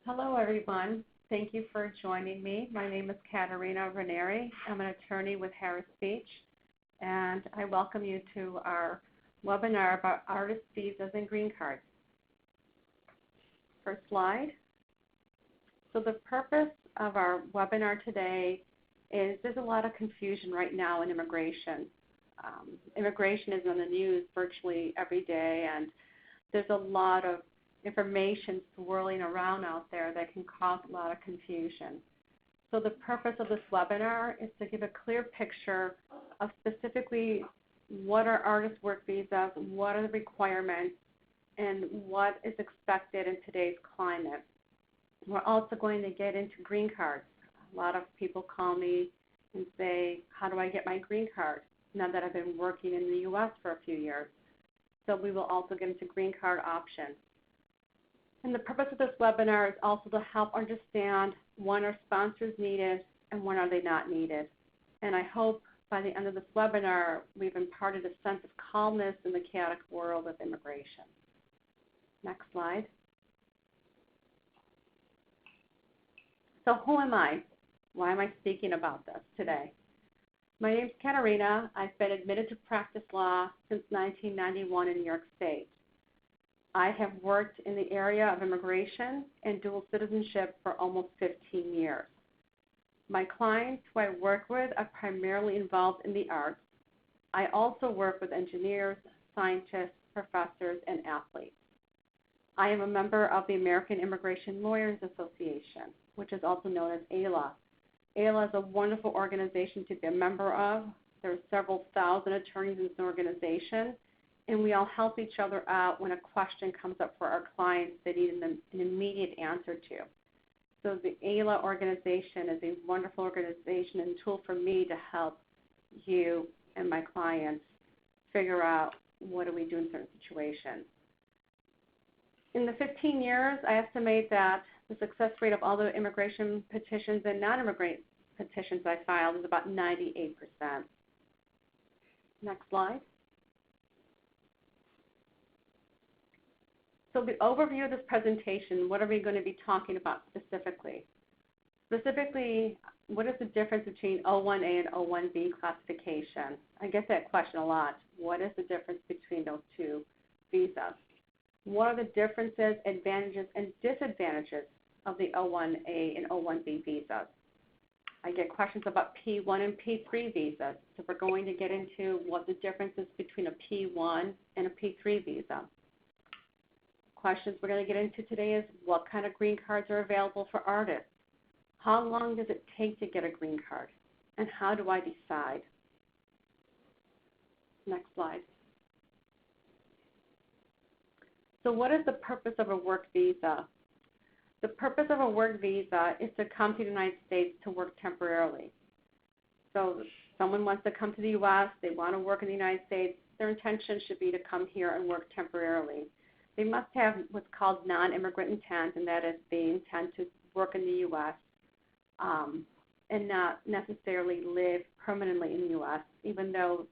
Hello, everyone. Thank you for joining me. My name is Caterina Ranieri. I'm an attorney with Harris Beach, and I welcome you to our webinar about artist visas and green cards. First slide. So the purpose of our webinar today is there's a lot of confusion right now in immigration. Immigration is on the news virtually every day, and there's a lot of information swirling around out there that can cause a lot of confusion. So the purpose of this webinar is to give a clear picture of specifically what are artist work visas, what are the requirements, and what is expected in today's climate. We're also going to get into green cards. A lot of people call me and say, how do I get my green card now that I've been working in the U.S. for a few years? So we will also get into green card options. And the purpose of this webinar is also to help understand when are sponsors needed and when are they not needed. And I hope by the end of this webinar, we've imparted a sense of calmness in the chaotic world of immigration. Next slide. So who am I? Why am I speaking about this today? My name is Caterina. I've been admitted to practice law since 1991 in New York State. I have worked in the area of immigration and dual citizenship for almost 15 years. My clients who I work with are primarily involved in the arts. I also work with engineers, scientists, professors, and athletes. I am a member of the American Immigration Lawyers Association, which is also known as AILA. AILA is a wonderful organization to be a member of. There are several thousand attorneys in this organization, and we all help each other out when a question comes up for our clients that need an immediate answer to. So the AILA organization is a wonderful organization and tool for me to help you and my clients figure out what do we do in certain situations. In the 15 years, I estimate that the success rate of all the immigration petitions and non-immigrant petitions I filed is about 98%. Next slide. So the overview of this presentation, what are we going to be talking about specifically? Specifically, what is the difference between O1A and O1B classification? I get that question a lot. What is the difference between those two visas? What are the differences, advantages, and disadvantages of the O1A and O1B visas? I get questions about P1 and P3 visas. So we're going to get into what the difference is between a P1 and a P3 visa. Questions we're going to get into today is what kind of green cards are available for artists? How long does it take to get a green card? And how do I decide? Next slide. So what is the purpose of a work visa? The purpose of a work visa is to come to the United States to work temporarily. So if someone wants to come to the U.S., they want to work in the United States, their intention should be to come here and work temporarily. They must have what's called non-immigrant intent, and that is they intend to work in the U.S. And not necessarily live permanently in the U.S., even though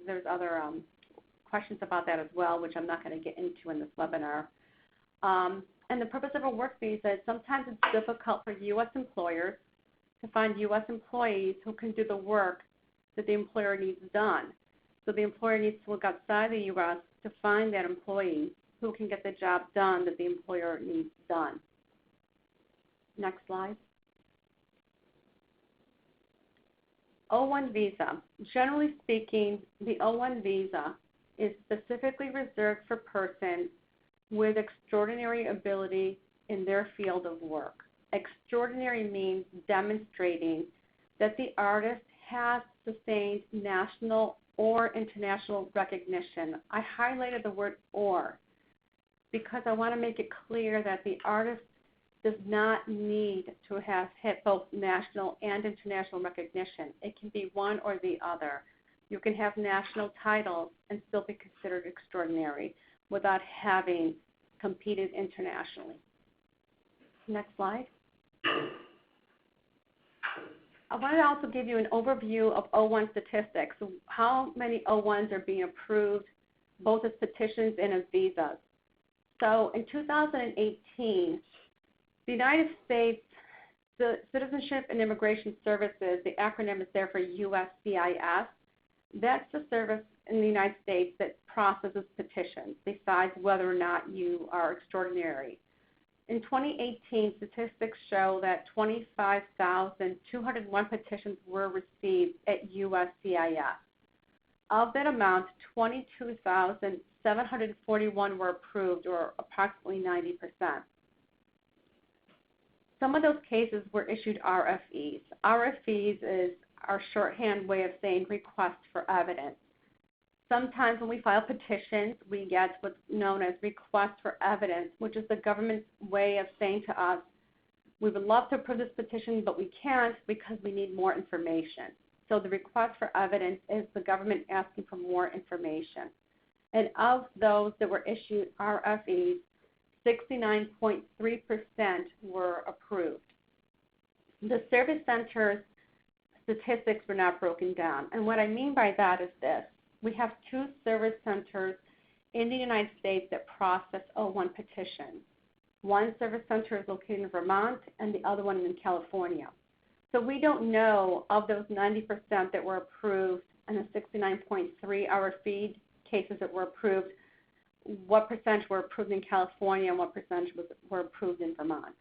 there's other questions about that as well, which I'm not going to get into in this webinar. And the purpose of a work visa is sometimes it's difficult for U.S. employers to find U.S. employees who can do the work that the employer needs done. So the employer needs to look outside the U.S. to find that employee who can get the job done that the employer needs done. Next slide. O1 visa. Generally speaking, the O1 visa is specifically reserved for persons with extraordinary ability in their field of work. Extraordinary means demonstrating that the artist has sustained national or international recognition. I highlighted the word or because I want to make it clear that the artist does not need to have hit both national and international recognition. It can be one or the other. You can have national titles and still be considered extraordinary without having competed internationally. Next slide. I want to also give you an overview of O1 statistics, how many O1s are being approved, both as petitions and as visas. So in 2018, The United States, the Citizenship and Immigration Services, the acronym is there for USCIS. That's the service in the United States that processes petitions, decides whether or not you are extraordinary. In 2018, statistics show that 25,201 petitions were received at USCIS. Of that amount, 22,741 were approved, or approximately 90%. Some of those cases were issued RFEs. RFEs is our shorthand way of saying request for evidence. Sometimes when we file petitions, we get what's known as request for evidence, which is the government's way of saying to us, we would love to approve this petition, but we can't because we need more information. So the request for evidence is the government asking for more information. And of those that were issued RFEs, 69.3% were approved. The service centers statistics were not broken down. And what I mean by that is this. We have two service centers in the United States that process O1 petitions. One service center is located in Vermont and the other one in California. So we don't know of those 90% that were approved and the 69.3 RFE cases that were approved, what percentage were approved in California and what percentage were approved in Vermont.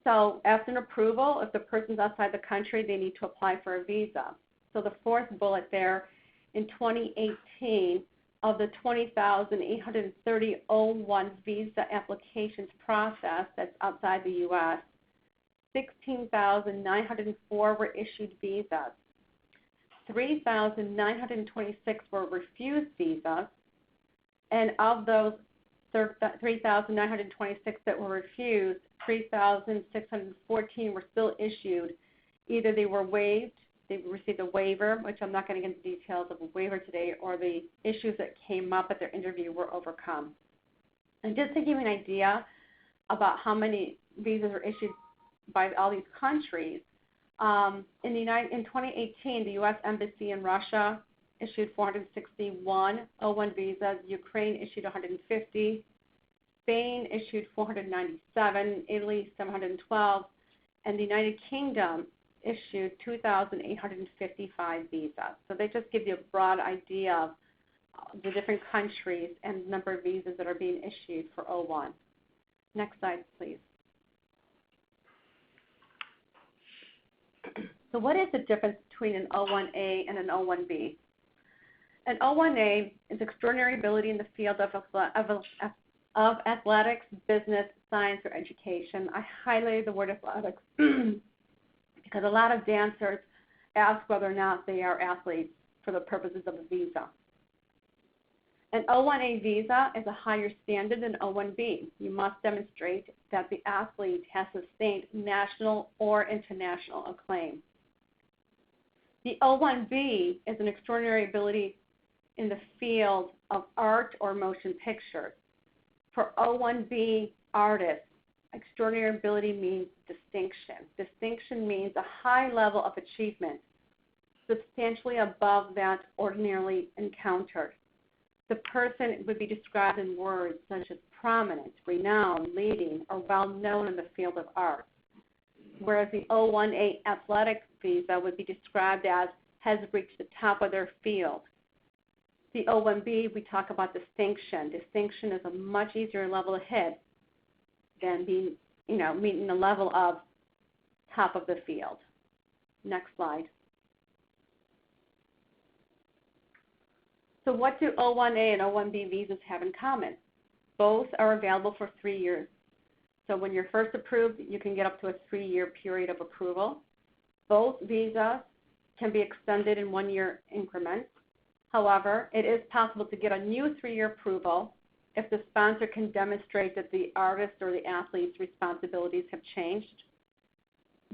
So after an approval, if the person's outside the country, they need to apply for a visa. So the fourth bullet there, in 2018, of the 20,830 O1 visa applications processed that's outside the U.S., 16,904 were issued visas. 3,926 were refused visas, and of those 3,926 that were refused, 3,614 were still issued. Either they were waived, they received a waiver, which I'm not going to get into details of a waiver today, or the issues that came up at their interview were overcome. And just to give you an idea about how many visas were issued by all these countries, in 2018, the U.S. Embassy in Russia issued 461 O1 visas. Ukraine issued 150. Spain issued 497. Italy 712. And the United Kingdom issued 2,855 visas. So they just give you a broad idea of the different countries and the number of visas that are being issued for O1. Next slide, please. So what is the difference between an O1A and an O1B? An O1A is extraordinary ability in the field of athletics, business, science, or education. I highlighted the word athletics because a lot of dancers ask whether or not they are athletes for the purposes of a visa. An O1A visa is a higher standard than O1B. You must demonstrate that the athlete has sustained national or international acclaim. The O1B is an extraordinary ability in the field of art or motion pictures. For O1B artists, extraordinary ability means distinction. Distinction means a high level of achievement, substantially above that ordinarily encountered. The person would be described in words such as prominent, renowned, leading, or well-known in the field of art, whereas the O1A athletic visa would be described as has reached the top of their field. The O1B, we talk about distinction. Distinction is a much easier level to hit than being, meeting the level of top of the field. Next slide. So what do O1A and O1B visas have in common? Both are available for 3 years. So when you're first approved, you can get up to a 3-year period of approval. Both visas can be extended in 1-year increments. However, it is possible to get a new 3-year approval if the sponsor can demonstrate that the artist or the athlete's responsibilities have changed.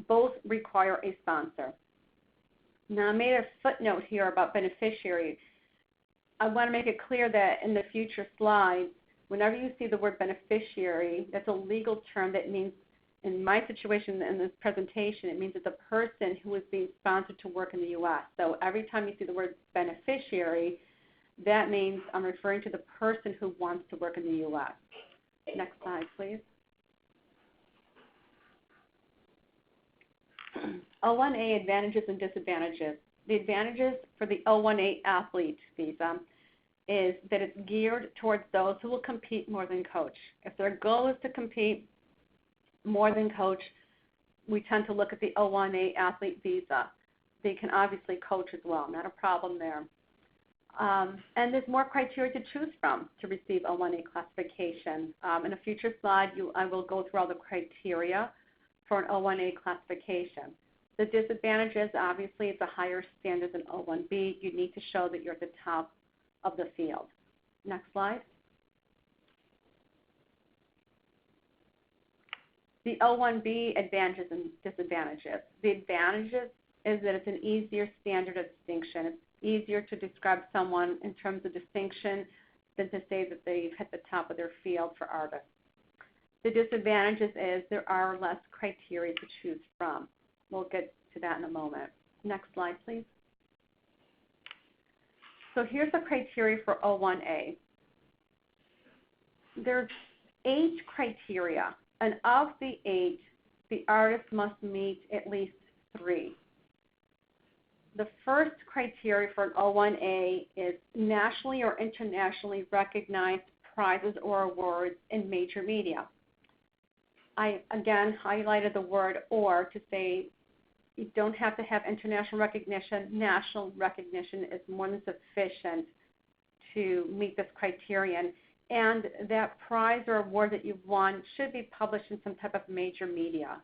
Both require a sponsor. Now, I made a footnote here about beneficiary. I want to make it clear that in the future slides, whenever you see the word beneficiary, that's a legal term that means, in my situation in this presentation, it means it's a person who is being sponsored to work in the U.S. So every time you see the word beneficiary, that means I'm referring to the person who wants to work in the U.S. Next slide, please. O1A advantages and disadvantages. The advantages for the O1A athlete visa is that it's geared towards those who will compete more than coach. If their goal is to compete more than coach, we tend to look at the O1A athlete visa. They can obviously coach as well, not a problem there. And there's more criteria to choose from to receive O1A classification. In a future slide, I will go through all the criteria for an O1A classification. The disadvantages, obviously, it's a higher standard than O1B. You need to show that you're at the top of the field. Next slide. The O1B advantages and disadvantages. The advantages is that it's an easier standard of distinction. It's easier to describe someone in terms of distinction than to say that they've hit the top of their field for artists. The disadvantages is there are less criteria to choose from. We'll get to that in a moment. Next slide, please. So here's the criteria for O1A. There's 8 criteria, and of the 8, the artist must meet at least 3. The first criteria for an O1A is nationally or internationally recognized prizes or awards in major media. I, again, highlighted the word "or" to say you don't have to have international recognition. National recognition is more than sufficient to meet this criterion. And that prize or award that you've won should be published in some type of major media.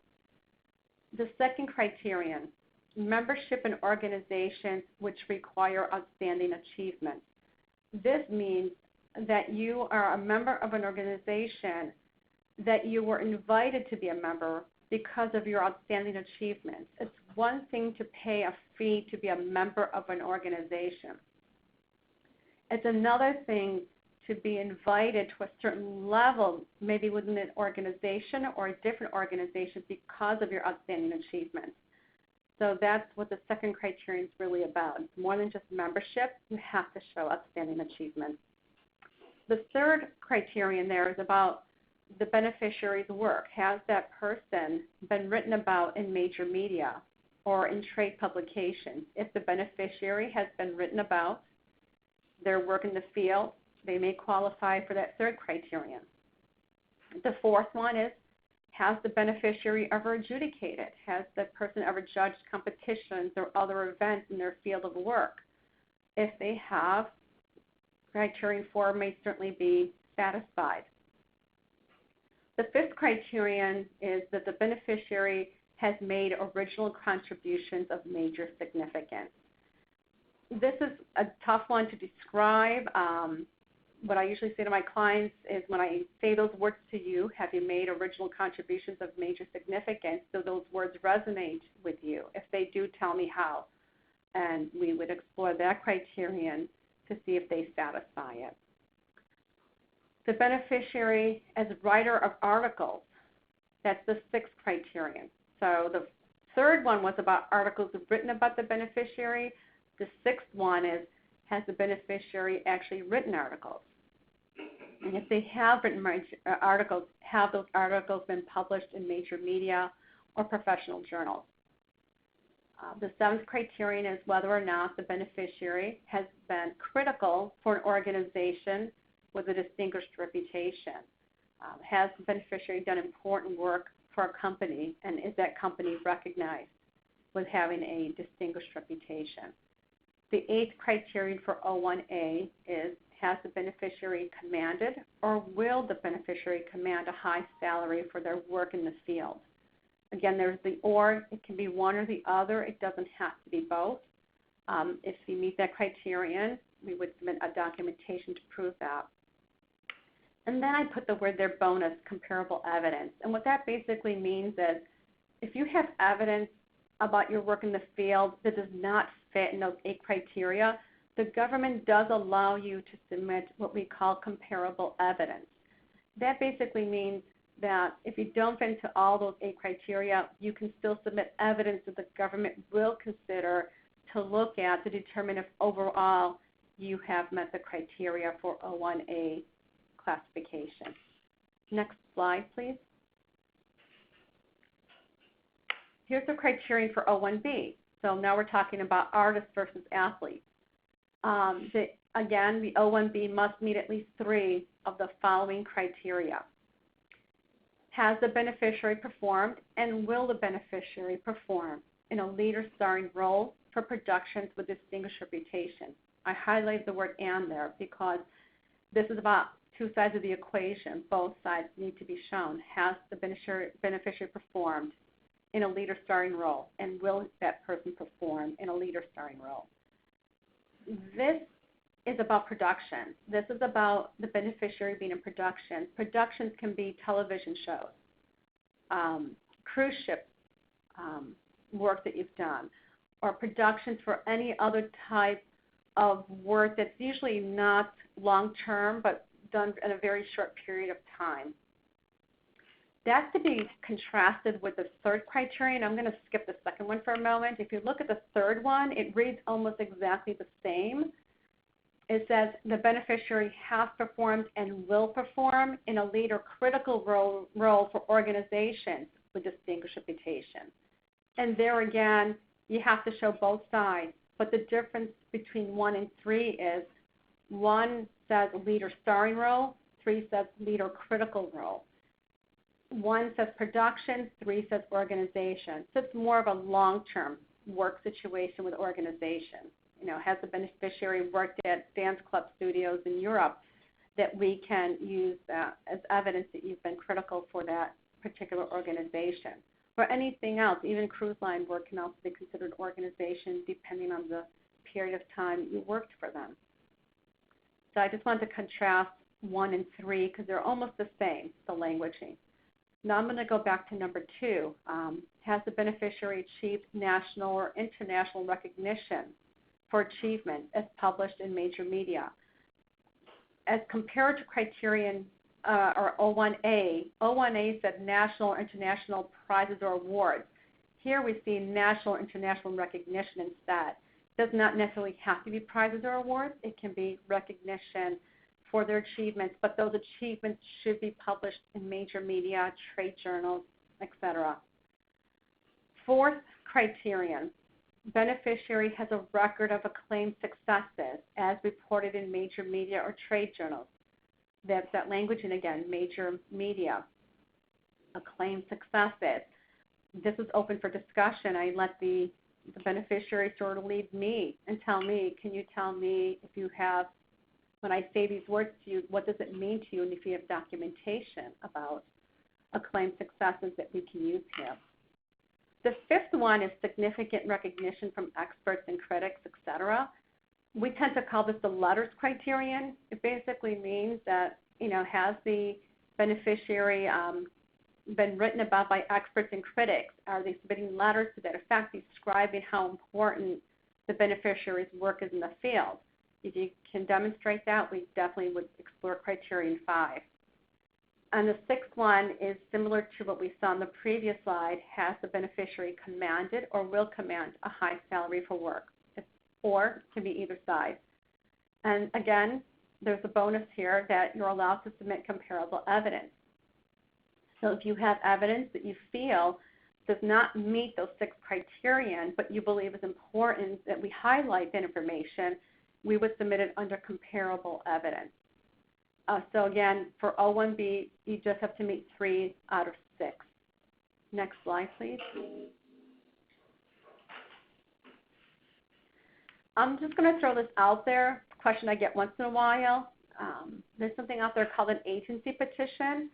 The second criterion, membership in organizations which require outstanding achievements. This means that you are a member of an organization that you were invited to be a member because of your outstanding achievements. It's one thing to pay a fee to be a member of an organization. It's another thing to be invited to a certain level, maybe within an organization or a different organization because of your outstanding achievements. So that's what the second criterion is really about. It's more than just membership. You have to show outstanding achievements. The third criterion there is about the beneficiary's work. Has that person been written about in major media or in trade publications? If the beneficiary has been written about, their work in the field, they may qualify for that third criterion. The fourth one is, has the beneficiary ever adjudicated? Has the person ever judged competitions or other events in their field of work? If they have, criterion 4 may certainly be satisfied. The fifth criterion is that the beneficiary has made original contributions of major significance. This is a tough one to describe. What I usually say to my clients is when I say those words to you, have you made original contributions of major significance, do those words resonate with you? If they do, tell me how. And we would explore that criterion to see if they satisfy it. The beneficiary as writer of articles, that's the sixth criterion. So the third one was about articles written about the beneficiary. The sixth one is, has the beneficiary actually written articles? And if they have written articles, have those articles been published in major media or professional journals? The seventh criterion is whether or not the beneficiary has been critical for an organization with a distinguished reputation. Has the beneficiary done important work for a company, and is that company recognized with having a distinguished reputation? The eighth criterion for O1A is, has the beneficiary commanded or will the beneficiary command a high salary for their work in the field? Again, there's the or. It can be one or the other. It doesn't have to be both. If you meet that criterion, we would submit a documentation to prove that. And then I put the word there, bonus, comparable evidence. And what that basically means is if you have evidence about your work in the field that does not fit in those 8 criteria, the government does allow you to submit what we call comparable evidence. That basically means that if you don't fit into all those 8 criteria, you can still submit evidence that the government will consider to look at to determine if overall you have met the criteria for O1A classification. Next slide, please. Here's the criterion for O1B. So now we're talking about artists versus athletes. Again, the O1B must meet at least 3 of the following criteria. Has the beneficiary performed, and will the beneficiary perform in a lead or starring role for productions with distinguished reputation? I highlighted the word "and" there because this is about 2 sides of the equation. Both sides need to be shown. Has the beneficiary performed in a lead or starring role, and will that person perform in a lead or starring role? This is about production. This is about the beneficiary being in production. Productions can be television shows, cruise ship work that you've done, or productions for any other type of work that's usually not long-term but done in a very short period of time. That's to be contrasted with the third criterion. I'm going to skip the second one for a moment. If you look at the third one, it reads almost exactly the same. It says the beneficiary has performed and will perform in a lead or critical role for organizations with distinguished reputation. And there again, you have to show both sides. But the difference between 1 and 3 is 1 says lead or starring role, 3 says lead or critical role. 1 says production, 3 says organization. So it's more of a long-term work situation with organization. Has the beneficiary worked at dance club studios in Europe that we can use that as evidence that you've been critical for that particular organization? Or anything else, even cruise line work can also be considered organization depending on the period of time you worked for them. So I just wanted to contrast 1 and 3 because they're almost the same, the languaging. Now I'm going to go back to number 2. Has the beneficiary achieved national or international recognition for achievement as published in major media? As compared to criterion or O1A, O1A said national or international prizes or awards. Here we see national or international recognition instead. It does not necessarily have to be prizes or awards. It can be recognition for their achievements, but those achievements should be published in major media, trade journals, etc. Fourth criterion, beneficiary has a record of acclaimed successes as reported in major media or trade journals. That's that language, and again, major media, acclaimed successes. This is open for discussion. I let the beneficiary sort of lead me and tell me, can you tell me if you have, when I say these words to you, what does it mean to you, and if you have documentation about acclaimed successes that we can use here. The fifth one is significant recognition from experts and critics, etc. We tend to call this the letters criterion. It basically means that, has the beneficiary been written about by experts and critics? Are they submitting letters to that effect describing how important the beneficiary's work is in the field? If you can demonstrate that, we definitely would explore criterion 5. And the sixth one is similar to what we saw on the previous slide. Has the beneficiary commanded or will command a high salary for work? Or can be either side. And again, there's a bonus here that you're allowed to submit comparable evidence. So if you have evidence that you feel does not meet those 6 criterion, but you believe is important that we highlight that information, we would submit it under comparable evidence. So again, for O1B, you just have to meet 3 out of 6. Next slide, please. I'm just going to throw this out there, a question I get once in a while. There's something out there called an agency petition.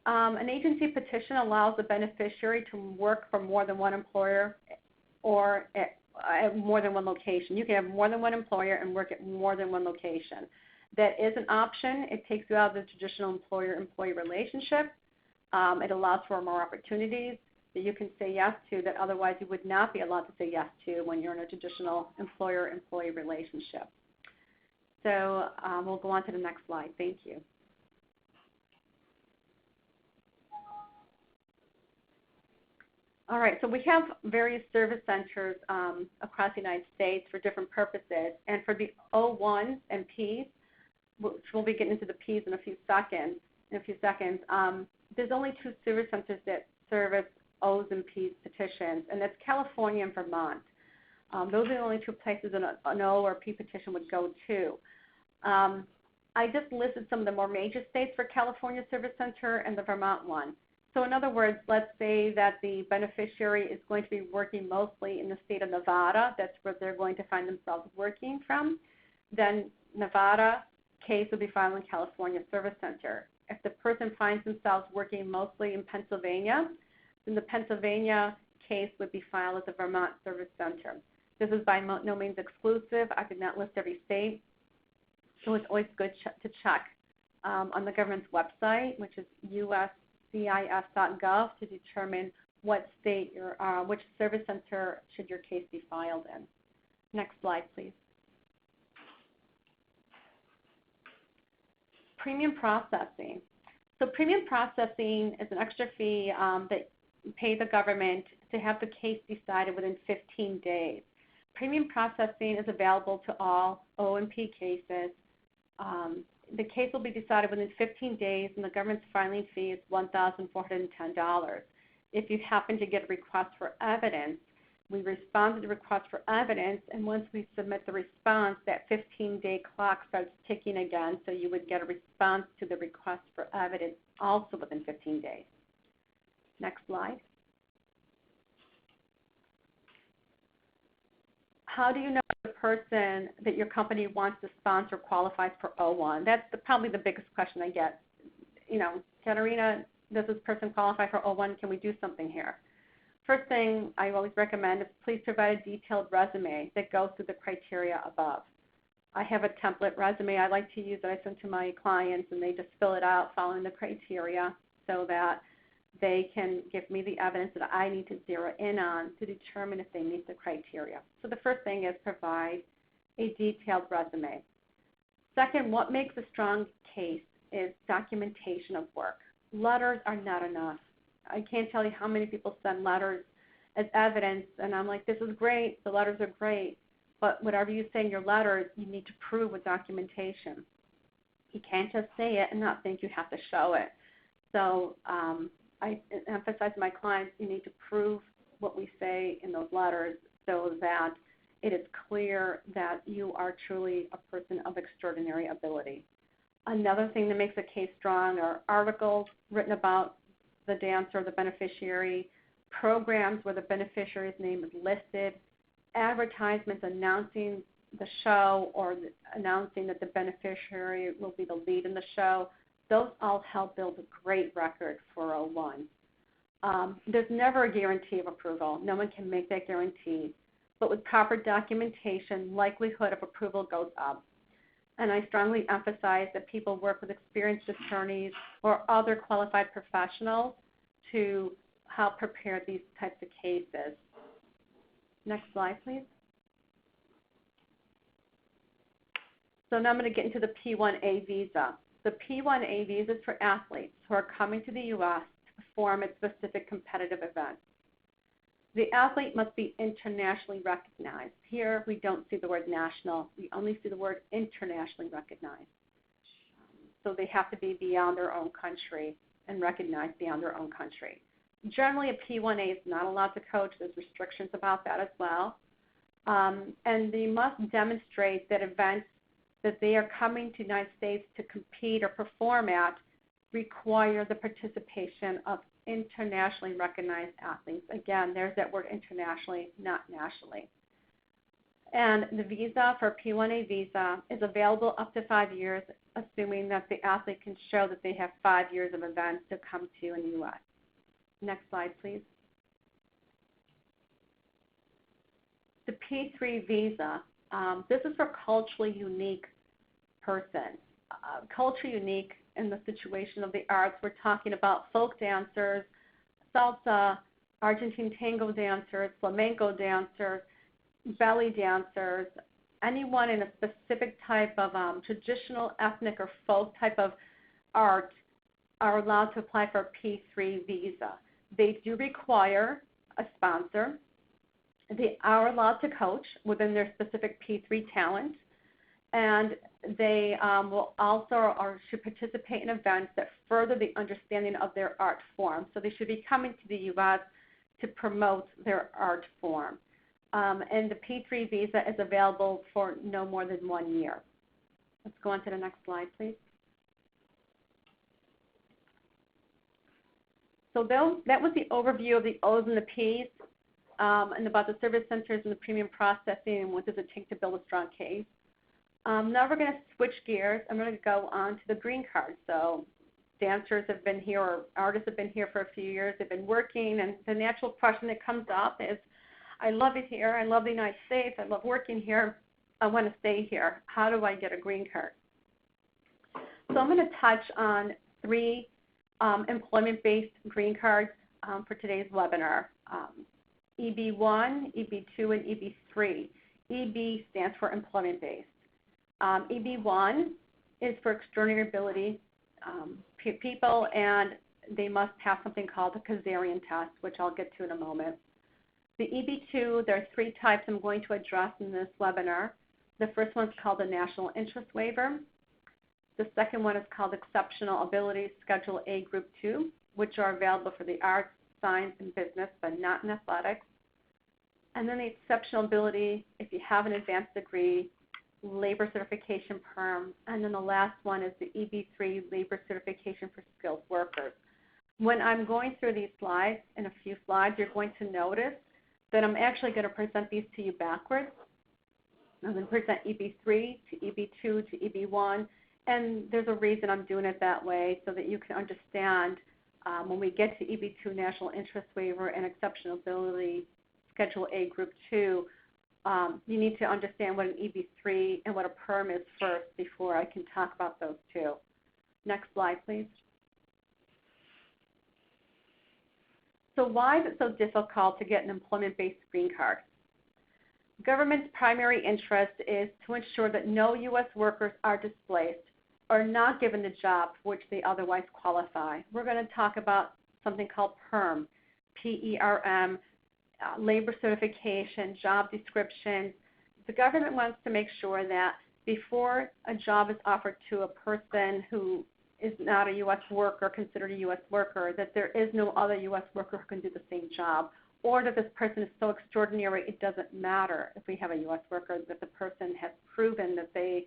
An agency petition allows the beneficiary to work for more than one employer or at more than one location. You can have more than one employer and work at more than one location. That is an option. It takes you out of the traditional employer-employee relationship. It allows for more opportunities that you can say yes to that otherwise you would not be allowed to say yes to when you're in a traditional employer-employee relationship. So we'll go on to the next slide. Thank you. All right, so we have various service centers across the United States for different purposes. And for the O1s and Ps, which we'll be getting into the Ps in a few seconds, there's only 2 service centers that service O's and P's petitions, and that's California and Vermont. Those are the only two places an O or P petition would go to. I just listed some of the more major states for California Service Center and the Vermont one. So in other words, let's say that the beneficiary is going to be working mostly in the state of Nevada. That's where they're going to find themselves working from. Then Nevada case will be filed in California Service Center. If the person finds themselves working mostly in Pennsylvania, then the Pennsylvania case would be filed at the Vermont Service Center. This is by no means exclusive. I did not list every state. So it's always good to check on the government's website, which is uscis.gov, to determine what state which service center should your case be filed in. Next slide, please. Premium processing. So premium processing is an extra fee that you pay the government to have the case decided within 15 days. Premium processing is available to all O&P cases. The case will be decided within 15 days, and the government's filing fee is $1,410. If you happen to get a request for evidence, we respond to the request for evidence, and once we submit the response, that 15-day clock starts ticking again, so you would get a response to the request for evidence also within 15 days. Next slide. How do you know the person that your company wants to sponsor qualifies for O1? That's probably the biggest question I get. You know, Caterina, does this person qualify for O1? Can we do something here? First thing I always recommend is please provide a detailed resume that goes through the criteria above. I have a template resume I like to use that I send to my clients, and they just fill it out following the criteria so that they can give me the evidence that I need to zero in on to determine if they meet the criteria. So the first thing is provide a detailed resume. Second, what makes a strong case is documentation of work. Letters are not enough. I can't tell you how many people send letters as evidence, and I'm like, this is great, the letters are great, but whatever you say in your letters, you need to prove with documentation. You can't just say it and not think you have to show it. So I emphasize to my clients, you need to prove what we say in those letters so that it is clear that you are truly a person of extraordinary ability. Another thing that makes a case strong are articles written about the dancer or the beneficiary, programs where the beneficiary's name is listed, advertisements announcing the show or announcing that the beneficiary will be the lead in the show. Those all help build a great record for O1. There's never a guarantee of approval. No one can make that guarantee. But with proper documentation, likelihood of approval goes up. And I strongly emphasize that people work with experienced attorneys or other qualified professionals to help prepare these types of cases. Next slide, please. So now I'm going to get into the P1A visa. The P1A visa is for athletes who are coming to the U.S. to perform at specific competitive events. The athlete must be internationally recognized. Here we don't see the word national. We only see the word internationally recognized. So they have to be beyond their own country and recognized beyond their own country. Generally, a P1A is not allowed to coach. There's restrictions about that as well. And they must demonstrate that events that they are coming to the United States to compete or perform at require the participation of internationally recognized athletes. Again, there's that word internationally, not nationally. And the visa for a P1A visa is available up to 5 years, assuming that the athlete can show that they have 5 years of events to come to in the U.S. Next slide, please. The P3 visa, this is for culturally unique person. Culturally unique in the situation of the arts, we're talking about folk dancers, salsa, Argentine tango dancers, flamenco dancers, belly dancers, anyone in a specific type of traditional, ethnic, or folk type of art are allowed to apply for a P3 visa. They do require a sponsor. They are allowed to coach within their specific P3 talent, and they will also or should participate in events that further the understanding of their art form. So they should be coming to the U.S. to promote their art form. And the P3 visa is available for no more than 1 year. Let's go on to the next slide, please. So that was the overview of the O's and the P's and about the service centers and the premium processing and what does it take to build a strong case. Now we're going to switch gears. I'm going to go on to the green card. So dancers have been here or artists have been here for a few years. They've been working, and the natural question that comes up is, I love it here. I love the United States. I love working here. I want to stay here. How do I get a green card? So I'm going to touch on 3 employment-based green cards for today's webinar. EB1, EB2, and EB3. EB stands for employment-based. EB1 is for extraordinary ability people, and they must pass something called the Kazarian test, which I'll get to in a moment. The EB2, there are 3 types I'm going to address in this webinar. The first one is called the National Interest Waiver. The second one is called Exceptional Ability Schedule A Group 2, which are available for the arts, science, and business, but not in athletics. And then the Exceptional Ability, if you have an advanced degree, Labor Certification Perm, and then the last one is the EB3 Labor Certification for Skilled Workers. When I'm going through these slides, in a few slides, you're going to notice that I'm actually going to present these to you backwards. I'm going to present EB3 to EB2 to EB1, and there's a reason I'm doing it that way so that you can understand when we get to EB2 National Interest Waiver and Exceptional Ability Schedule A Group 2, you need to understand what an EB3 and what a perm is first before I can talk about those two. Next slide, please. So why is it so difficult to get an employment-based green card? Government's primary interest is to ensure that no U.S. workers are displaced or not given the job for which they otherwise qualify. We're going to talk about something called PERM, P-E-R-M, labor certification, job descriptions. The government wants to make sure that before a job is offered to a person who is not a U.S. worker, considered a U.S. worker, that there is no other U.S. worker who can do the same job, or that this person is so extraordinary it doesn't matter if we have a U.S. worker, that the person has proven that they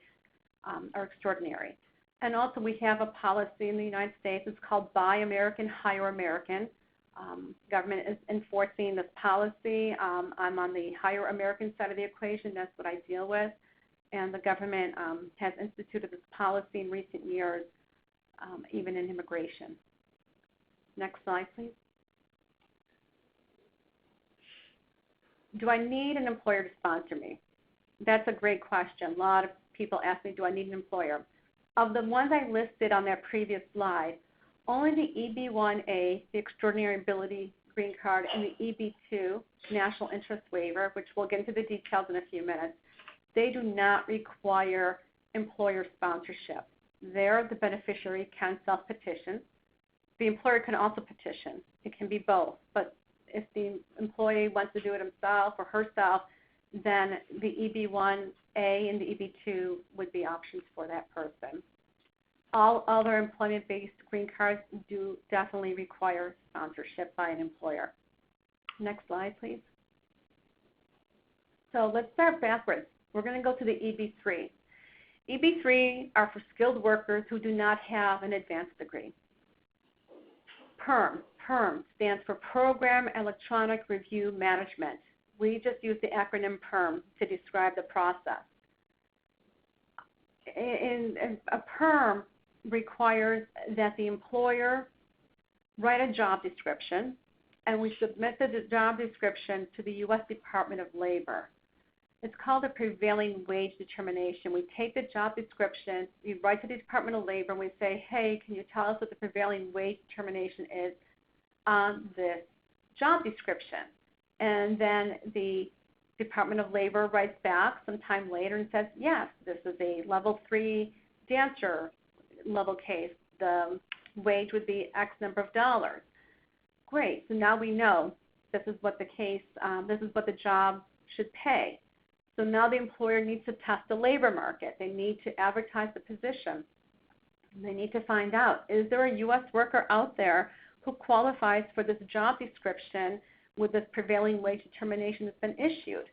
are extraordinary. And also we have a policy in the United States, it's called Buy American, Hire American. Government is enforcing this policy. I'm on the Hire American side of the equation, that's what I deal with. And the government has instituted this policy in recent years, even in immigration. Next slide, please. Do I need an employer to sponsor me? That's a great question. A lot of people ask me, do I need an employer? Of the ones I listed on that previous slide, only the EB1A, the Extraordinary Ability Green Card, and the EB2, National Interest Waiver, which we'll get into the details in a few minutes, they do not require employer sponsorship. There, the beneficiary can self-petition. The employer can also petition. It can be both, but if the employee wants to do it himself or herself, then the EB1A and the EB2 would be options for that person. All other employment-based green cards do definitely require sponsorship by an employer. Next slide, please. So let's start backwards. We're going to go to the EB3. EB3 are for skilled workers who do not have an advanced degree. PERM stands for Program Electronic Review Management. We just use the acronym PERM to describe the process. A PERM requires that the employer write a job description, and we submit the job description to the U.S. Department of Labor. It's called a prevailing wage determination. We take the job description, we write to the Department of Labor, and we say, hey, can you tell us what the prevailing wage determination is on this job description? And then the Department of Labor writes back sometime later and says, yes, this is a level 3 dancer level case. The wage would be X number of dollars. Great, so now we know this is what the case, this is what the job should pay. So now the employer needs to test the labor market. They need to advertise the position. They need to find out, is there a U.S. worker out there who qualifies for this job description with this prevailing wage determination that's been issued.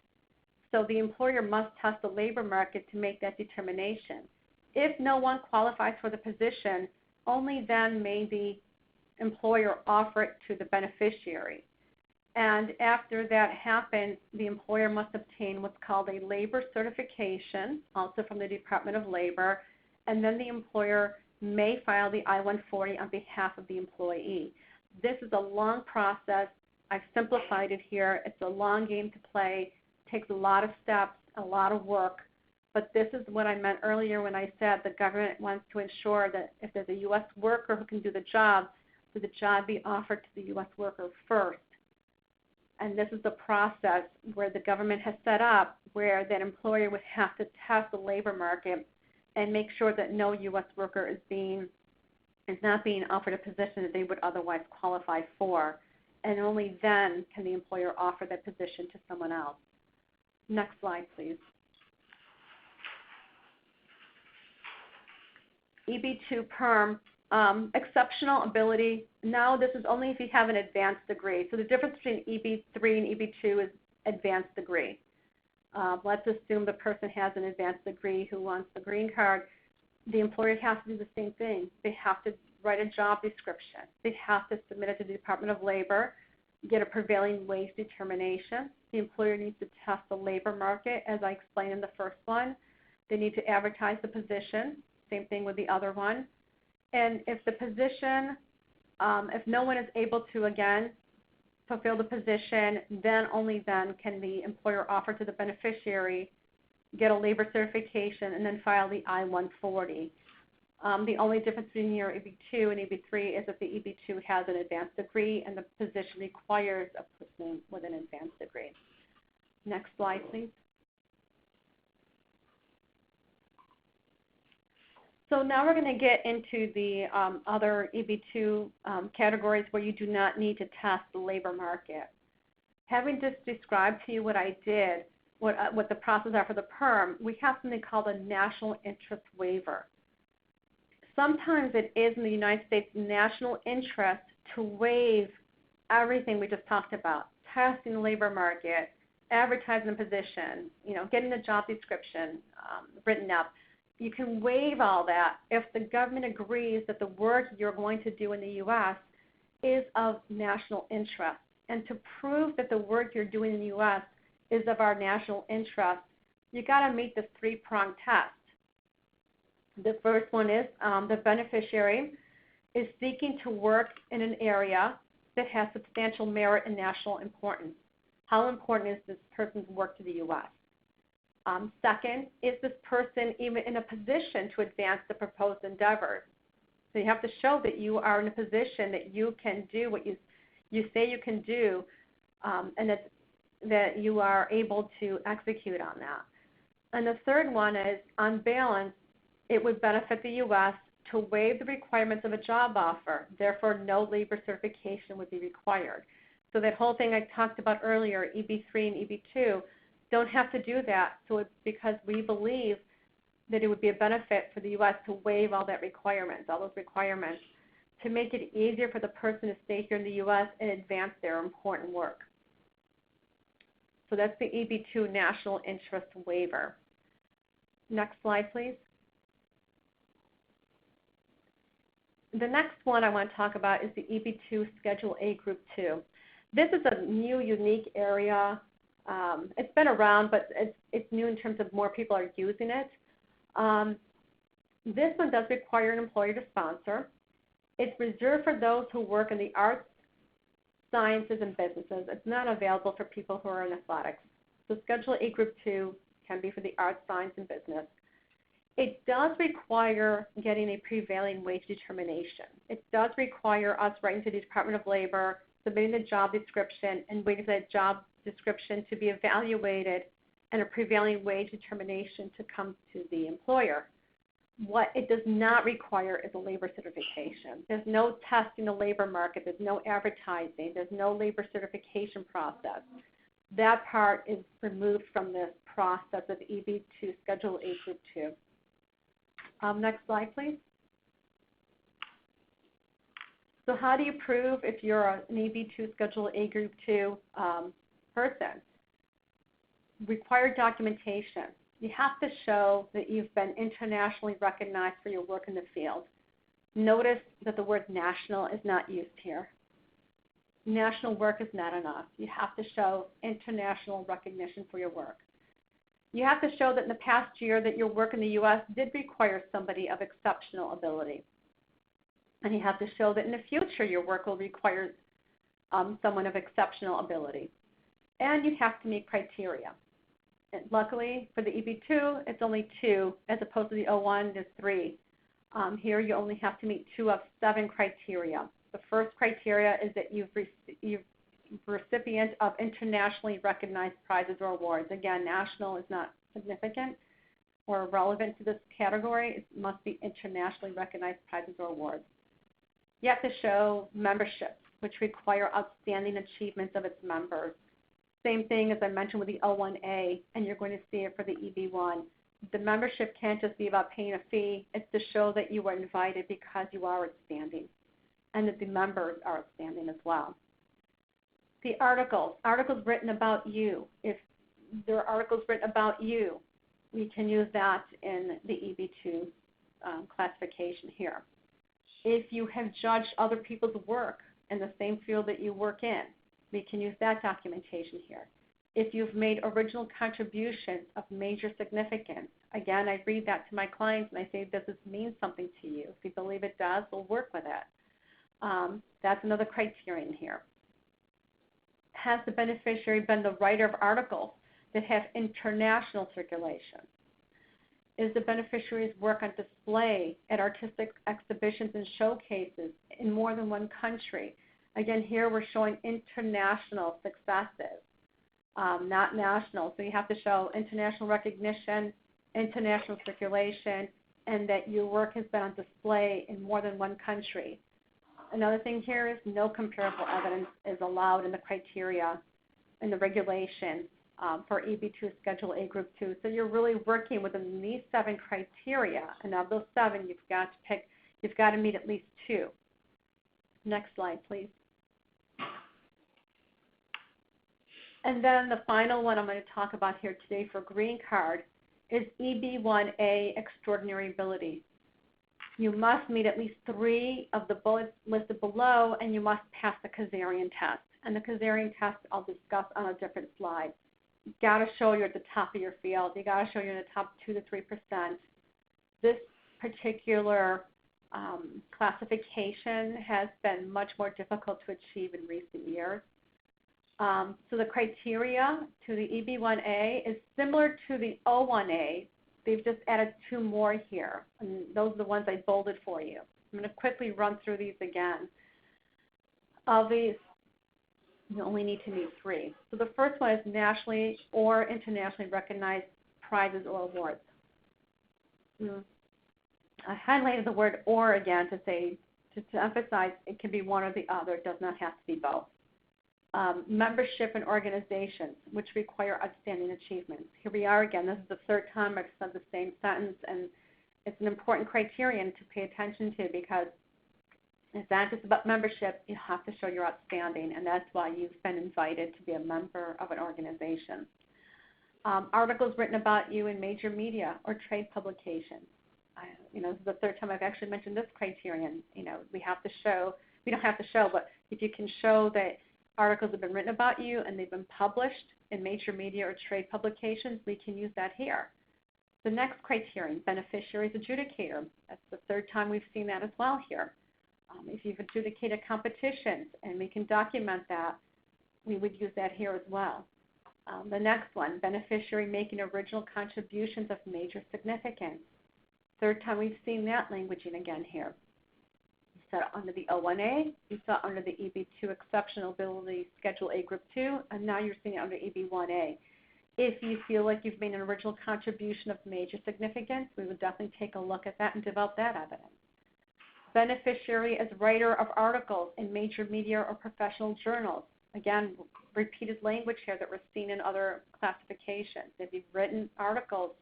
So the employer must test the labor market to make that determination. If no one qualifies for the position, only then may the employer offer it to the beneficiary. And after that happens, the employer must obtain what's called a labor certification, also from the Department of Labor, and then the employer may file the I-140 on behalf of the employee. This is a long process. I've simplified it here. It's a long game to play. It takes a lot of steps, a lot of work. But this is what I meant earlier when I said the government wants to ensure that if there's a U.S. worker who can do the job, that the job be offered to the U.S. worker first. And this is the process where the government has set up where that employer would have to test the labor market and make sure that no U.S. worker is not being offered a position that they would otherwise qualify for. And only then can the employer offer that position to someone else. Next slide, please. EB-2 perm, exceptional ability. Now this is only if you have an advanced degree. So the difference between EB-3 and EB-2 is advanced degree. Let's assume the person has an advanced degree who wants the green card. The employer has to do the same thing. They have to write a job description. They have to submit it to the Department of Labor, get a prevailing wage determination. The employer needs to test the labor market, as I explained in the first one. They need to advertise the position. Same thing with the other one. And if the position, if no one is able to, again, fulfill the position, then only then can the employer offer to the beneficiary, get a labor certification, and then file the I-140. The only difference between your EB-2 and EB-3 is that the EB-2 has an advanced degree and the position requires a person with an advanced degree. Next slide, please. So now we're going to get into the other EB-2 categories where you do not need to test the labor market. Having just described to you what I did, what the process are for the perm, we have something called a national interest waiver. Sometimes it is in the United States national interest to waive everything we just talked about, testing the labor market, advertising the position, getting the job description written up. You can waive all that if the government agrees that the work you're going to do in the U.S. is of national interest. And to prove that the work you're doing in the U.S. is of our national interest, you got to meet this three-pronged test. The first one is the beneficiary is seeking to work in an area that has substantial merit and national importance. How important is this person's work to the U.S.? Second, is this person even in a position to advance the proposed endeavors? So you have to show that you are in a position that you can do what you say you can do, and that you are able to execute on that. And the third one is, on balance, it would benefit the U.S. to waive the requirements of a job offer. Therefore, no labor certification would be required. So that whole thing I talked about earlier, EB-3 and EB-2, don't have to do that. So it's because we believe that it would be a benefit for the U.S. to waive all those requirements, to make it easier for the person to stay here in the U.S. and advance their important work. So that's the EB-2 National Interest Waiver. Next slide, please. The next one I want to talk about is the EB-2 Schedule A Group 2. This is a new, unique area. It's been around, but it's new in terms of more people are using it. This one does require an employer to sponsor. It's reserved for those who work in the arts, sciences, and businesses. It's not available for people who are in athletics. So Schedule A Group 2 can be for the arts, science, and business. It does require getting a prevailing wage determination. It does require us writing to the Department of Labor, submitting the job description, and waiting for that job description to be evaluated and a prevailing wage determination to come to the employer. What it does not require is a labor certification. There's no testing the labor market. There's no advertising. There's no labor certification process. That part is removed from this process of EB-2 Schedule A Group 2. Next slide, please. So how do you prove if you're an EB2 Schedule A Group 2 person? Required documentation. You have to show that you've been internationally recognized for your work in the field. Notice that the word national is not used here. National work is not enough. You have to show international recognition for your work. You have to show that in the past year that your work in the U.S. did require somebody of exceptional ability. And you have to show that in the future your work will require someone of exceptional ability. And you have to meet criteria. And luckily for the EB2, it's only 2, as opposed to the O1, there's 3. Here you only have to meet 2 of 7 criteria. The first criteria is that you're recipient of internationally recognized prizes or awards. Again, national is not significant or relevant to this category. It must be internationally recognized prizes or awards. You have to show membership, which require outstanding achievements of its members. Same thing as I mentioned with the O1A, and you're going to see it for the EB1. The membership can't just be about paying a fee. It's to show that you were invited because you are outstanding, and that the members are outstanding as well. The articles written about you. If there are articles written about you, we can use that in the EB2 classification here. If you have judged other people's work in the same field that you work in, we can use that documentation here. If you've made original contributions of major significance, again, I read that to my clients and I say, does this mean something to you? If you believe it does, we'll work with it. That's another criterion here. Has the beneficiary been the writer of articles that have international circulation? Is the beneficiary's work on display at artistic exhibitions and showcases in more than one country? Again, here we're showing international successes, not national. So you have to show international recognition, international circulation, and that your work has been on display in more than one country. Another thing here is no comparable evidence is allowed in the criteria and the regulation for EB2 Schedule A Group 2. So you're really working within these 7 criteria, and of those 7, you've got to meet at least 2. Next slide, please. And then the final one I'm going to talk about here today for green card is EB1A Extraordinary Ability. You must meet at least 3 of the bullets listed below, and you must pass the Kazarian test. And the Kazarian test I'll discuss on a different slide. You've got to show you're at the top of your field. You've got to show you're in the top 2 to 3%. This particular classification has been much more difficult to achieve in recent years. So the criteria to the EB1A is similar to the O1A. They've just added 2 more here, and those are the ones I bolded for you. I'm going to quickly run through these again. Of these, you only need to meet 3. So the first one is nationally or internationally recognized prizes or awards. I highlighted the word "or" again to emphasize it can be one or the other. It does not have to be both. Membership in organizations which require outstanding achievements. Here we are again. This is the 3rd time I've said the same sentence, and it's an important criterion to pay attention to because it's not just about membership. You have to show you're outstanding, and that's why you've been invited to be a member of an organization. Articles written about you in major media or trade publications. This is the 3rd time I've actually mentioned this criterion. We don't have to show, but if you can show that articles have been written about you and they've been published in major media or trade publications, we can use that here. The next criterion, beneficiaries adjudicator. That's the 3rd time we've seen that as well here. If you've adjudicated competitions and we can document that, we would use that here as well. The next one, beneficiary making original contributions of major significance. 3rd time we've seen that languaging again here. You saw it under the O1A, you saw it under the EB2 Exceptional Ability Schedule A Group 2, and now you're seeing it under EB1A. If you feel like you've made an original contribution of major significance, we would definitely take a look at that and develop that evidence. Beneficiary as writer of articles in major media or professional journals. Again, repeated language here that we're seeing in other classifications. If you've written articles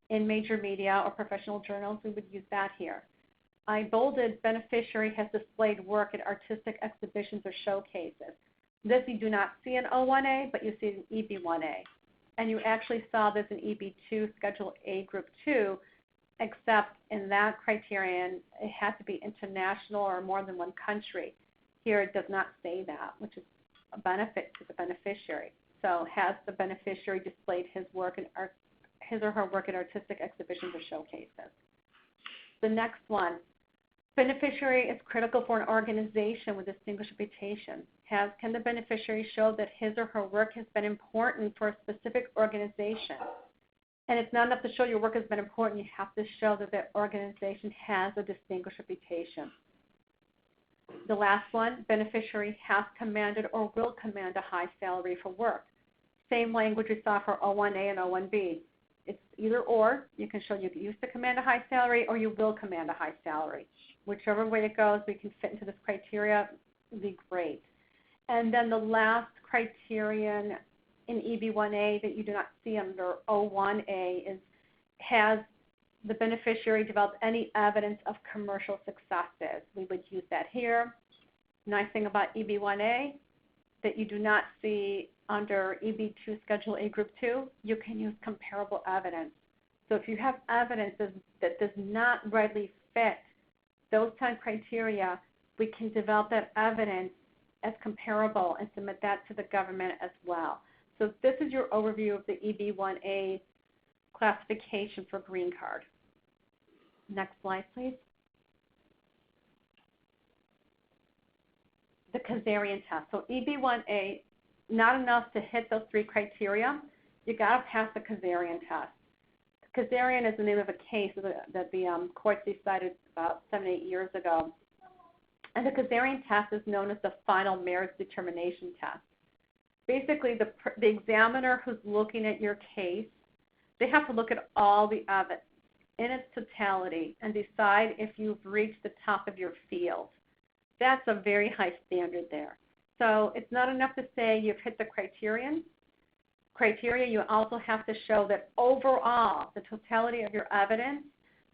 in major media or professional journals, we would use that here. I bolded beneficiary has displayed work at artistic exhibitions or showcases. This you do not see in O1A, but you see it in EB1A. And you actually saw this in EB2, Schedule A, Group 2, except in that criterion, it has to be international or more than one country. Here it does not say that, which is a benefit to the beneficiary. So has the beneficiary displayed his or her work at artistic exhibitions or showcases? The next one, beneficiary is critical for an organization with distinguished reputation. Can the beneficiary show that his or her work has been important for a specific organization? And it's not enough to show your work has been important. You have to show that that organization has a distinguished reputation. The last one, beneficiary has commanded or will command a high salary for work. Same language we saw for O1A and O1B. It's either or. You can show you used to command a high salary or you will command a high salary. Whichever way it goes, we can fit into this criteria, would be great. And then the last criterion in EB1A that you do not see under O1A is, has the beneficiary developed any evidence of commercial successes? We would use that here. Nice thing about EB1A that you do not see under EB2 Schedule A Group 2, you can use comparable evidence. So if you have evidence that does not readily fit those 10 criteria, we can develop that evidence as comparable and submit that to the government as well. So this is your overview of the EB1A classification for green card. Next slide, please. The Kazarian test. So EB1A, not enough to hit those 3 criteria. You got to pass the Kazarian test. Kazarian is the name of a case that the courts decided about 7 or 8 years ago. And the Kazarian test is known as the final merits determination test. Basically, the examiner who's looking at your case, they have to look at all the evidence in its totality and decide if you've reached the top of your field. That's a very high standard there. So it's not enough to say you've hit the criteria. You also have to show that overall, the totality of your evidence,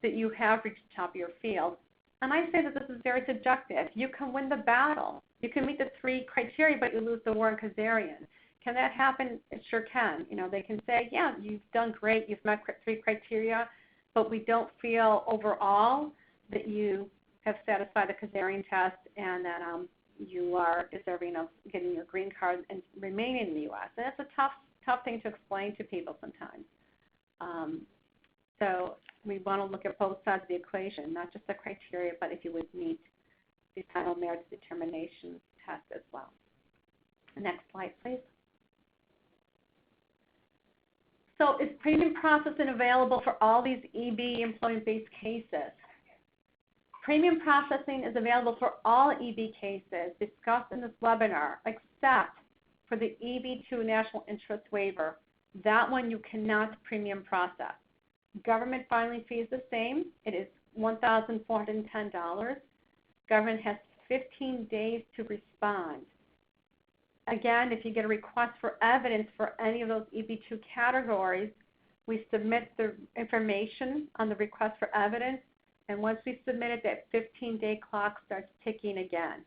that you have reached the top of your field. And I say that this is very subjective. You can win the battle. You can meet the 3 criteria, but you lose the war in Kazarian. Can that happen? It sure can. You know, they can say, yeah, you've done great. You've met 3 criteria, but we don't feel overall that you have satisfied the Kazarian test and that you are deserving of getting your green card and remaining in the U.S. And that's a tough thing to explain to people sometimes. So we want to look at both sides of the equation, not just the criteria, but if you would meet the final merits determination test as well. Next slide, please. So is premium processing available for all these EB employment-based cases? Premium processing is available for all EB cases discussed in this webinar, except for the EB2 national interest waiver. That one you cannot premium process. Government filing fee is the same. It is $1,410. Government has 15 days to respond. Again, if you get a request for evidence for any of those EB2 categories, we submit the information on the request for evidence, and once we submit it, that 15-day clock starts ticking again.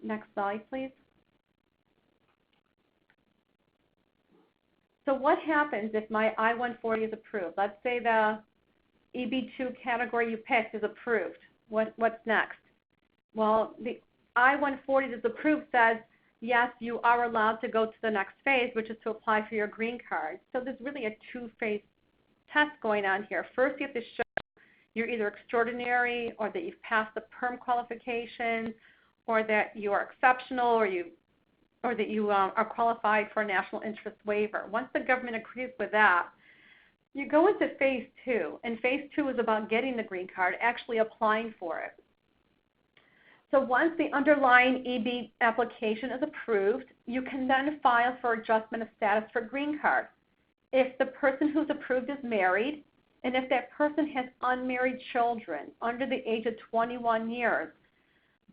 Next slide, please. So what happens if my I-140 is approved? Let's say the EB2 category you picked is approved. What's next? Well, the I-140 that's approved says, yes, you are allowed to go to the next phase, which is to apply for your green card. So there's really a 2-phase test going on here. First, you have to show you're either extraordinary or that you've passed the PERM qualification or that you are exceptional or that you are qualified for a national interest waiver. Once the government agrees with that, you go into phase 2. And phase 2 is about getting the green card, actually applying for it. So once the underlying EB application is approved, you can then file for adjustment of status for green card. If the person who's approved is married, and if that person has unmarried children under the age of 21 years,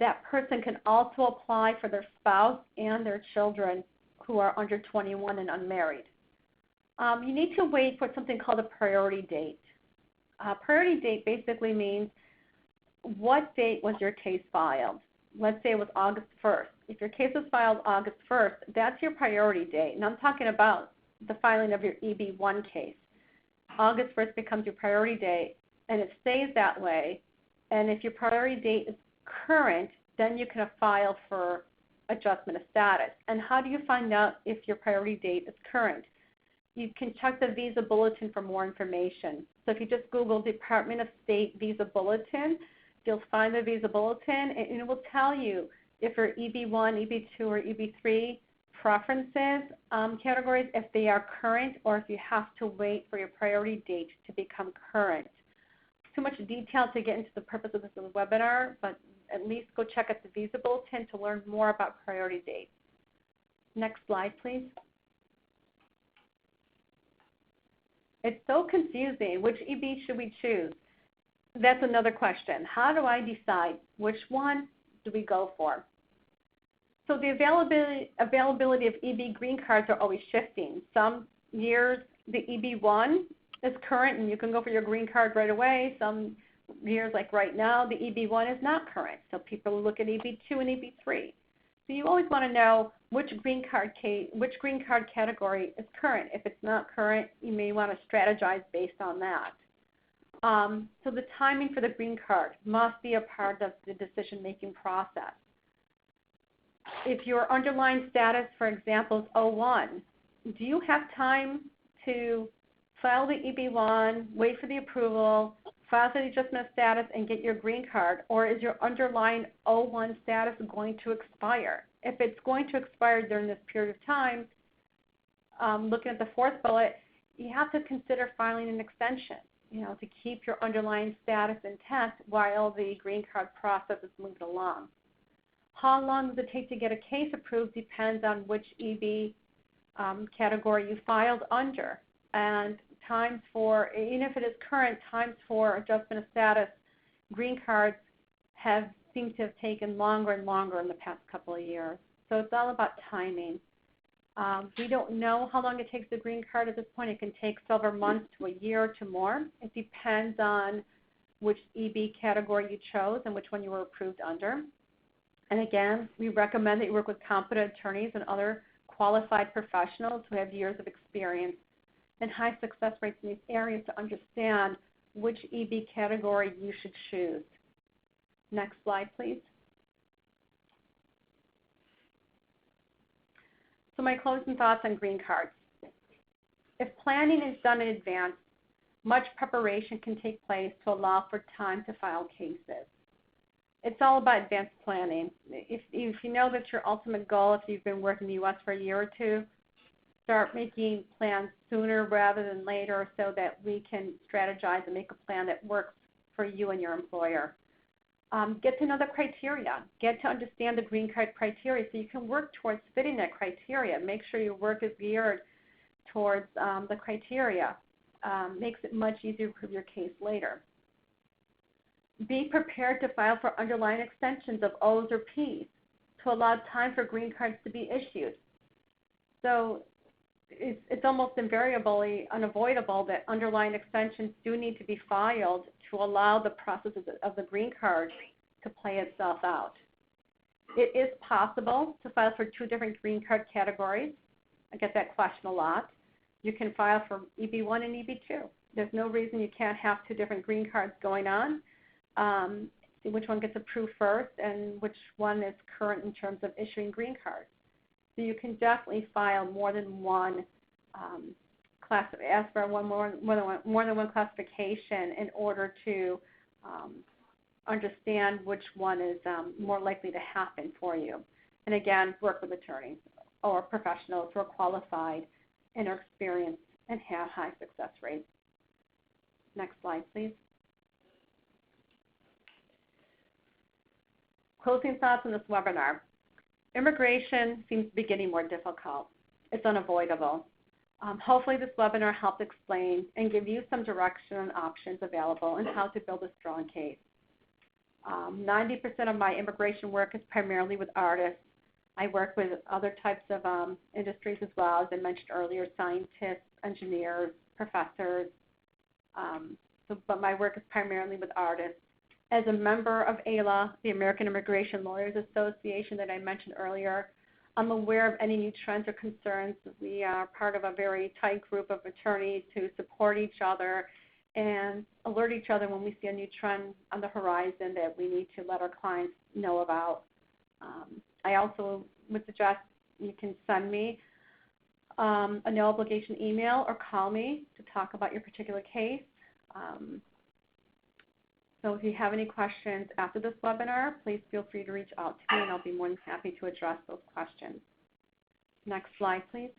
that person can also apply for their spouse and their children who are under 21 and unmarried. You need to wait for something called a priority date. Priority date basically means what date was your case filed? Let's say it was August 1st. If your case was filed August 1st, that's your priority date. And I'm talking about the filing of your EB1 case. August 1st becomes your priority date, and it stays that way. And if your priority date is current, then you can file for adjustment of status. And how do you find out if your priority date is current? You can check the Visa Bulletin for more information. So if you just Google Department of State Visa Bulletin, you'll find the Visa Bulletin, and it will tell you if your EB1, EB2, or EB3 preferences categories, if they are current or if you have to wait for your priority date to become current. Too much detail to get into the purpose of this webinar, but at least go check out the Visa Bulletin to learn more about priority dates. Next slide, please. It's so confusing. Which EB should we choose? That's another question. How do I decide which one do we go for? So the availability of EB green cards are always shifting. Some years the EB1 is current and you can go for your green card right away. Some years, like right now, the EB1 is not current. So people look at EB2 and EB3. So you always want to know which green card category is current. If it's not current, you may want to strategize based on that. So the timing for the green card must be a part of the decision-making process. If your underlying status, for example, is O1, do you have time to file the EB1, wait for the approval, file for the adjustment of status, and get your green card? Or is your underlying O1 status going to expire? If it's going to expire during this period of time, looking at the fourth bullet, you have to consider filing an extension, to keep your underlying status intact while the green card process is moving along. How long does it take to get a case approved depends on which EB category you filed under. And times for, even if it is current, times for adjustment of status, green cards seem to have taken longer and longer in the past couple of years. So it's all about timing. We don't know how long it takes the green card at this point. It can take several months to a year to more. It depends on which EB category you chose and which one you were approved under. And again, we recommend that you work with competent attorneys and other qualified professionals who have years of experience and high success rates in these areas to understand which EB category you should choose. Next slide, please. So my closing thoughts on green cards. If planning is done in advance, much preparation can take place to allow for time to file cases. It's all about advanced planning. If you know that your ultimate goal, if you've been working in the U.S. for a year or two, start making plans sooner rather than later so that we can strategize and make a plan that works for you and your employer. Get to know the criteria. Get to understand the green card criteria so you can work towards fitting that criteria. Make sure your work is geared towards the criteria. Makes it much easier to prove your case later. Be prepared to file for underlying extensions of O's or P's to allow time for green cards to be issued. So it's almost invariably unavoidable that underlying extensions do need to be filed to allow the process of the green card to play itself out. It is possible to file for two different green card categories. I get that question a lot. You can file for EB1 and EB2. There's no reason you can't have two different green cards going on. See which one gets approved first and which one is current in terms of issuing green cards. So you can definitely file more than one ask for more than one classification in order to understand which one is more likely to happen for you. And again, work with attorneys or professionals who are qualified and are experienced and have high success rates. Next slide, please. Closing thoughts on this webinar. Immigration seems to be getting more difficult. It's unavoidable. Hopefully this webinar helped explain and give you some direction on options available and how to build a strong case. 90% of my immigration work is primarily with artists. I work with other types of industries as well, as I mentioned earlier, scientists, engineers, professors. But my work is primarily with artists. As a member of AILA, the American Immigration Lawyers Association that I mentioned earlier, I'm aware of any new trends or concerns. We are part of a very tight group of attorneys who support each other and alert each other when we see a new trend on the horizon that we need to let our clients know about. I also would suggest you can send me a no obligation email or call me to talk about your particular case. So if you have any questions after this webinar, please feel free to reach out to me and I'll be more than happy to address those questions. Next slide, please.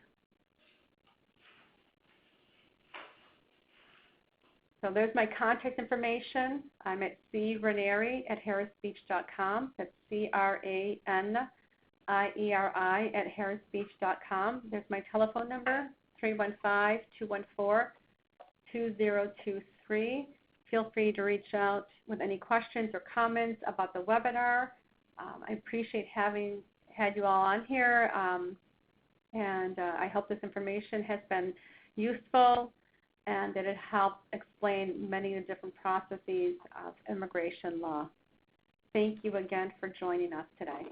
So there's my contact information. I'm at cranieri@harrisbeach.com. That's CRANIERI@harrisbeach.com. There's my telephone number, 315-214-2023. Feel free to reach out with any questions or comments about the webinar. I appreciate having had you all on here, and I hope this information has been useful and that it helps explain many of the different processes of immigration law. Thank you again for joining us today.